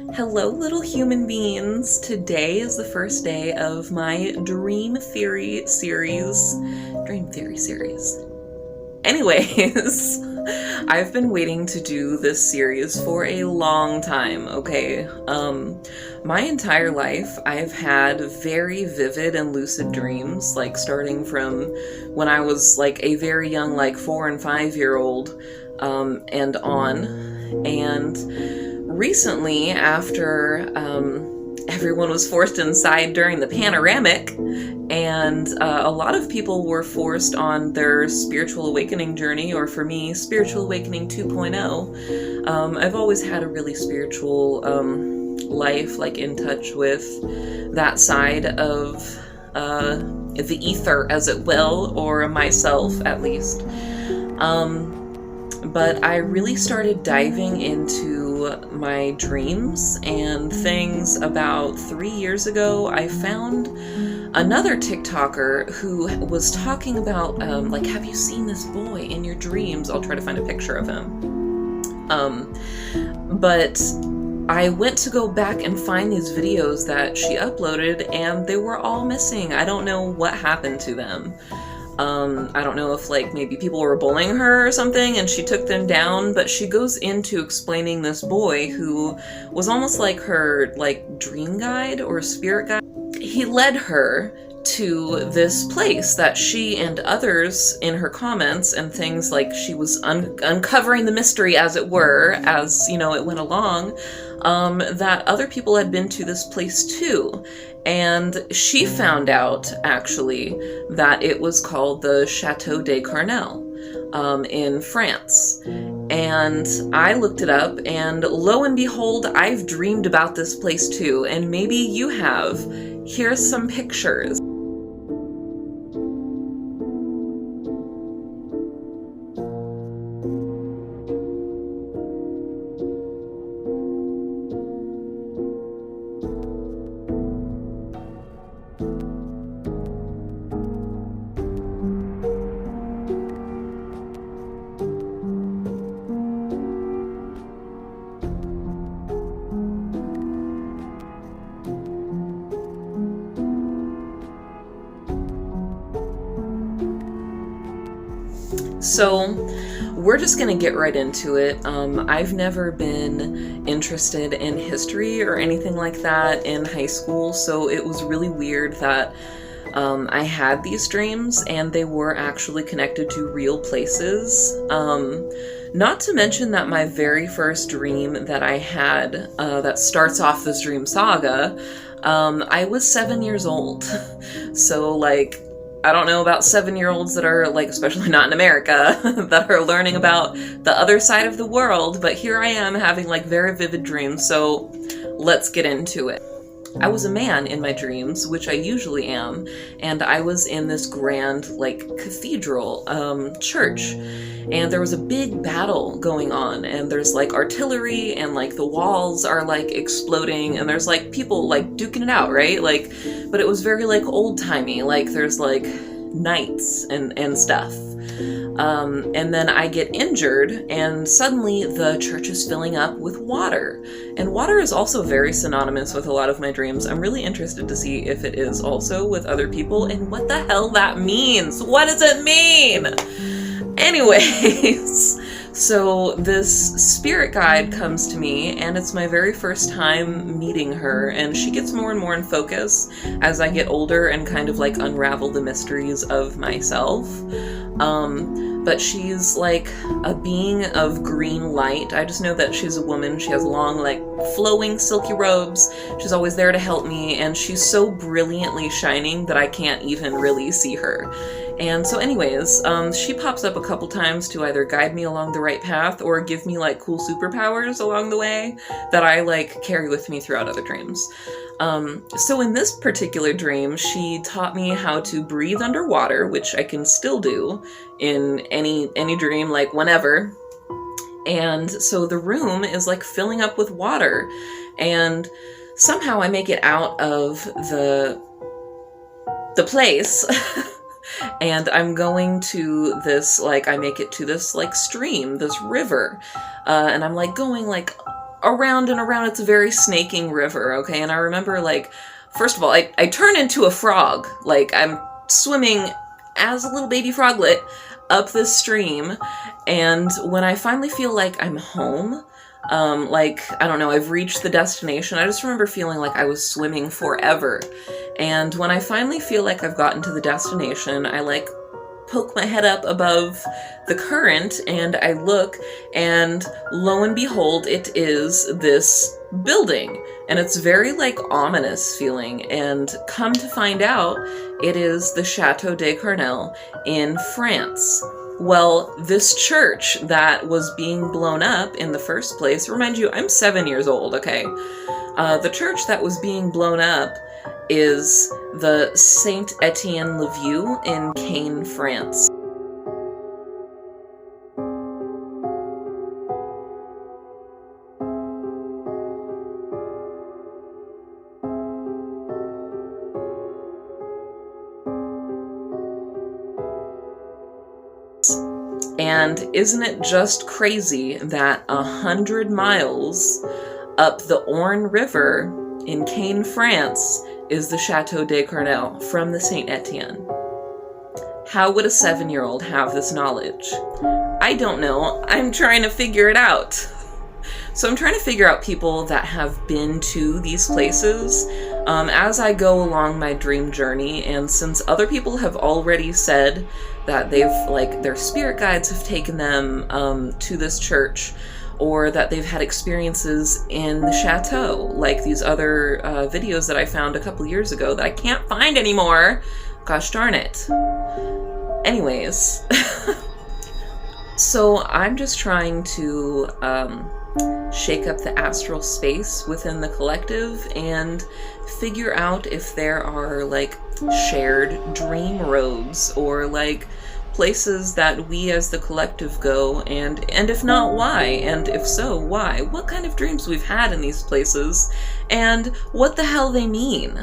Hello, little human beings. Today is the first day of my Dream Theory series. Anyways, I've been waiting to do this series for a long time, okay? My entire life, I've had very vivid and lucid dreams, like starting from when I was like a very young, like 4 and 5-year-old, and on. And recently, after everyone was forced inside during the panoramic, and a lot of people were forced on their spiritual awakening journey, or for me, spiritual awakening 2.0. I've always had a really spiritual life, like in touch with that side of the ether, as it will, or myself at least. But I really started diving into my dreams and things about 3 years ago. I found another TikToker who was talking about, like, have you seen this boy in your dreams? I'll try to find a picture of him. But I went to go back and find these videos that she uploaded, and they were all missing. I don't know what happened to them. I don't know if, like, maybe people were bullying her or something and she took them down, but she goes into explaining this boy who was almost like her, like, dream guide or spirit guide. He led her to this place that she and others in her comments and things, like, she was uncovering the mystery, as it were, as, you know, it went along, that other people had been to this place too. And she found out, actually, that it was called the Chateau de Carnel, in France. And I looked it up, and lo and behold, I've dreamed about this place too, and maybe you have. Here's some pictures. So we're just gonna get right into it. I've never been interested in history or anything like that in high school, so it was really weird that I had these dreams and they were actually connected to real places. Not to mention that my very first dream that I had, that starts off this dream saga, I was 7 years old. So, like, I don't know about 7-year-olds that are, like, especially not in America, that are learning about the other side of the world, but here I am having, like, very vivid dreams, so let's get into it. I was a man in my dreams, which I usually am, and I was in this grand, like, cathedral, church, and there was a big battle going on, and there's, like, artillery, and, like, the walls are, like, exploding, and there's, like, people, like, duking it out, right? Like, but it was very, like, old-timey, like, there's, like, knights and stuff. And then I get injured, and suddenly the church is filling up with water. And water is also very synonymous with a lot of my dreams. I'm really interested to see if it is also with other people, and what the hell that means. What does it mean? Anyways, so this spirit guide comes to me, and it's my very first time meeting her, and she gets more and more in focus as I get older and kind of, like, unravel the mysteries of myself. But she's like a being of green light. I just know that she's a woman. She has long, like, flowing silky robes. She's always there to help me, and she's so brilliantly shining that I can't even really see her. And so anyways, she pops up a couple times to either guide me along the right path or give me, like, cool superpowers along the way that I, like, carry with me throughout other dreams. So in this particular dream, she taught me how to breathe underwater, which I can still do in any dream, like, whenever. And so the room is, like, filling up with water, and somehow I make it out of the place. And I'm going to this, like, I make it to this, like, stream, this river, and I'm, like, going, like, around and around. It's a very snaking river, okay? And I remember, like, first of all, I turn into a frog. Like, I'm swimming as a little baby froglet up this stream, and when I finally feel like I'm home, like, I don't know, I've reached the destination, I just remember feeling like I was swimming forever. And when I finally feel like I've gotten to the destination, I, like, poke my head up above the current, and I look, and lo and behold, it is this building. And it's very, like, ominous feeling, and come to find out, it is the Chateau de Carnel in France. Well, this church that was being blown up in the first place, remind you, I'm 7 years old, okay? The church that was being blown up is the Saint Etienne le Vieux in Caen, France. And isn't it just crazy that 100 miles up the Orne River in Caen, France, is the Chateau de Carnel from the Saint Etienne? How would a 7-year-old have this knowledge? I don't know. I'm trying to figure it out. So I'm trying to figure out people that have been to these places as I go along my dream journey, and since other people have already said that they've, like, their spirit guides have taken them to this church, or that they've had experiences in the chateau, like these other videos that I found a couple years ago that I can't find anymore. Gosh darn it. Anyways, so I'm just trying to shake up the astral space within the collective and figure out if there are, like, shared dream roads, or, like, places that we as the collective go, and if not, why? And if so, why? What kind of dreams we've had in these places, and what the hell they mean.